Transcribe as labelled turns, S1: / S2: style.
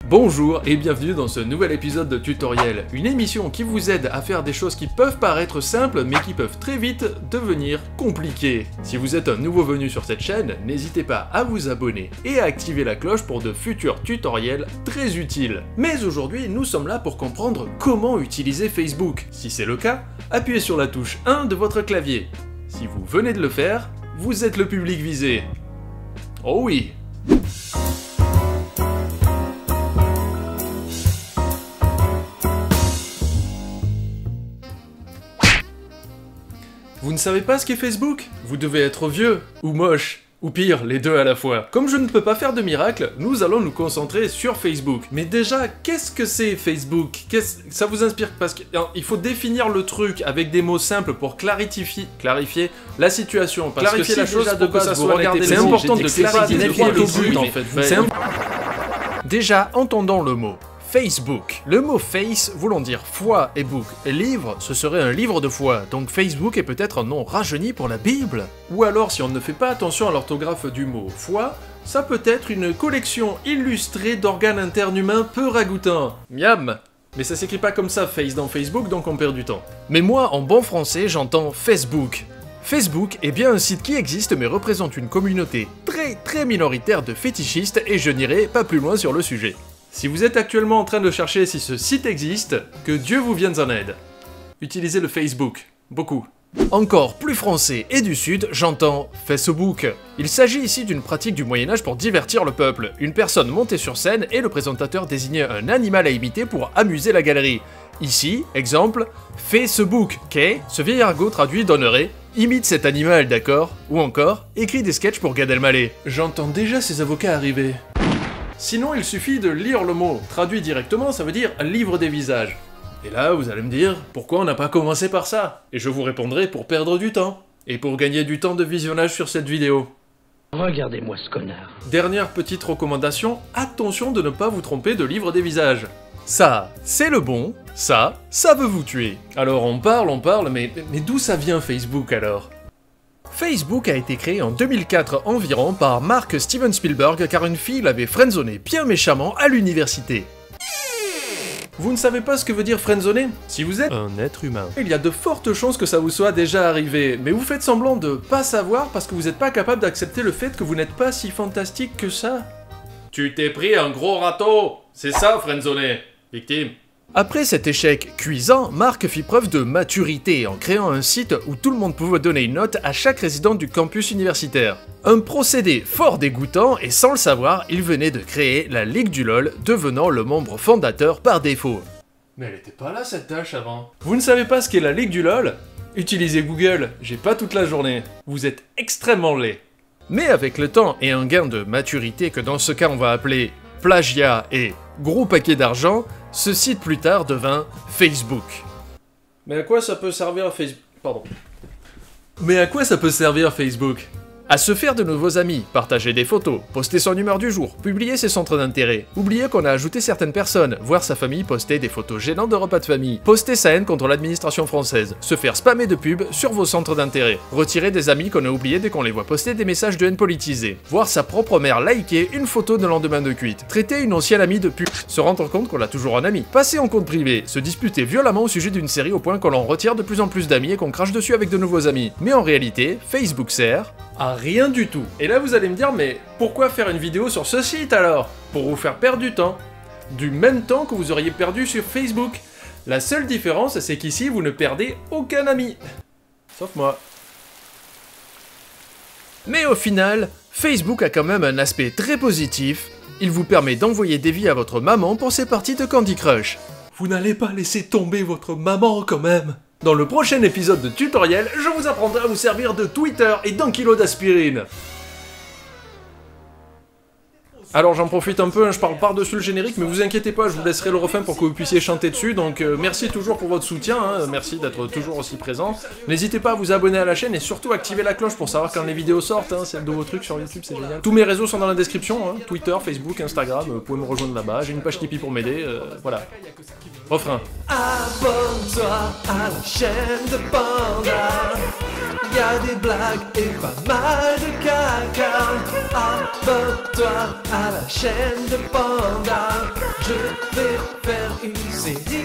S1: Bonjour et bienvenue dans ce nouvel épisode de Tutoriel, une émission qui vous aide à faire des choses qui peuvent paraître simples mais qui peuvent très vite devenir compliquées. Si vous êtes un nouveau venu sur cette chaîne, n'hésitez pas à vous abonner et à activer la cloche pour de futurs tutoriels très utiles. Mais aujourd'hui, nous sommes là pour comprendre comment utiliser Facebook. Si c'est le cas, appuyez sur la touche 1 de votre clavier. Si vous venez de le faire, vous êtes le public visé. Oh oui! Vous ne savez pas ce qu'est Facebook? Vous devez être vieux, ou moche, ou pire, les deux à la fois. Comme je ne peux pas faire de miracle, nous allons nous concentrer sur Facebook. Mais déjà, qu'est-ce que c'est Facebook? Ça vous inspire? Parce qu'il faut définir le truc avec des mots simples pour clarifier la situation. Parce clarifier la chose pour que ça soit regardé. C'est important de clarifier le but en fait. Déjà, entendons le mot. Facebook. Le mot face voulant dire foi et book. Et livre, ce serait un livre de foi, donc Facebook est peut-être un nom rajeuni pour la Bible. Ou alors, si on ne fait pas attention à l'orthographe du mot foi, ça peut être une collection illustrée d'organes internes humains peu ragoûtants. Miam! Mais ça s'écrit pas comme ça, face dans Facebook, donc on perd du temps. Mais moi, en bon français, j'entends Facebook. Facebook est bien un site qui existe mais représente une communauté très minoritaire de fétichistes et je n'irai pas plus loin sur le sujet. Si vous êtes actuellement en train de chercher si ce site existe, que Dieu vous vienne en aide. Utilisez le Facebook. Beaucoup. Encore plus français et du Sud, j'entends Facebook. Il s'agit ici d'une pratique du Moyen-Âge pour divertir le peuple. Une personne montait sur scène et le présentateur désignait un animal à imiter pour amuser la galerie. Ici, exemple, Facebook, qu'est, ce vieil argot traduit donnerait imite cet animal, d'accord? Ou encore, écrit des sketchs pour Gad Elmaleh. J'entends déjà ces avocats arriver. Sinon, il suffit de lire le mot. Traduit directement, ça veut dire « livre des visages ». Et là, vous allez me dire, pourquoi on n'a pas commencé par ça? Et je vous répondrai pour perdre du temps. Et pour gagner du temps de visionnage sur cette vidéo.
S2: Regardez-moi ce connard.
S1: Dernière petite recommandation, attention de ne pas vous tromper de livre des visages. Ça, c'est le bon, ça veut vous tuer. Alors on parle, mais d'où ça vient Facebook alors? Facebook a été créé en 2004 environ par Mark Steven Spielberg car une fille l'avait friendzoné bien méchamment à l'université. Vous ne savez pas ce que veut dire friendzoner? Si vous êtes un être humain, il y a de fortes chances que ça vous soit déjà arrivé, mais vous faites semblant de pas savoir parce que vous n'êtes pas capable d'accepter le fait que vous n'êtes pas si fantastique que ça. Tu t'es pris un gros râteau, c'est ça friendzoner, victime. Après cet échec cuisant, Mark fit preuve de maturité en créant un site où tout le monde pouvait donner une note à chaque résident du campus universitaire. Un procédé fort dégoûtant et sans le savoir, il venait de créer la Ligue du LOL, devenant le membre fondateur par défaut. Mais elle était pas là cette tâche avant. Vous ne savez pas ce qu'est la Ligue du LOL? Utilisez Google, j'ai pas toute la journée. Vous êtes extrêmement laid. Mais avec le temps et un gain de maturité que dans ce cas on va appeler plagiat et gros paquet d'argent, ce site plus tard devint Facebook. Mais à quoi ça peut servir Facebook? Pardon. Mais à quoi ça peut servir Facebook? À se faire de nouveaux amis, partager des photos, poster son humeur du jour, publier ses centres d'intérêt, oublier qu'on a ajouté certaines personnes, voir sa famille poster des photos gênantes de repas de famille, poster sa haine contre l'administration française, se faire spammer de pubs sur vos centres d'intérêt, retirer des amis qu'on a oubliés dès qu'on les voit poster des messages de haine politisés, voir sa propre mère liker une photo de lendemain de cuite, traiter une ancienne amie de pute, se rendre compte qu'on a toujours un ami, passer en compte privé, se disputer violemment au sujet d'une série au point qu'on en retire de plus en plus d'amis et qu'on crache dessus avec de nouveaux amis. Mais en réalité, Facebook sert à rien du tout. Et là vous allez me dire, mais pourquoi faire une vidéo sur ce site alors? Pour vous faire perdre du temps. Du même temps que vous auriez perdu sur Facebook. La seule différence, c'est qu'ici vous ne perdez aucun ami. Sauf moi. Mais au final, Facebook a quand même un aspect très positif. Il vous permet d'envoyer des vies à votre maman pour ses parties de Candy Crush. Vous n'allez pas laisser tomber votre maman quand même. Dans le prochain épisode de Tutoriel, je vous apprendrai à vous servir de Twitter et d'un kilo d'aspirine. Alors j'en profite un peu, je parle par-dessus le générique, mais vous inquiétez pas, je vous laisserai le refrain pour que vous puissiez chanter dessus, donc merci toujours pour votre soutien, merci d'être toujours aussi présent. N'hésitez pas à vous abonner à la chaîne et surtout activer la cloche pour savoir quand les vidéos sortent, c'est un de vos trucs sur YouTube, c'est génial. Tous mes réseaux sont dans la description, Twitter, Facebook, Instagram, vous pouvez me rejoindre là-bas, j'ai une page Tipeee pour m'aider, voilà. Refrain.
S3: Abonne-toi à la chaîne de Panda. Y'a des blagues et pas mal de caca. Abonne-toi à la chaîne de Panda. Je vais faire une série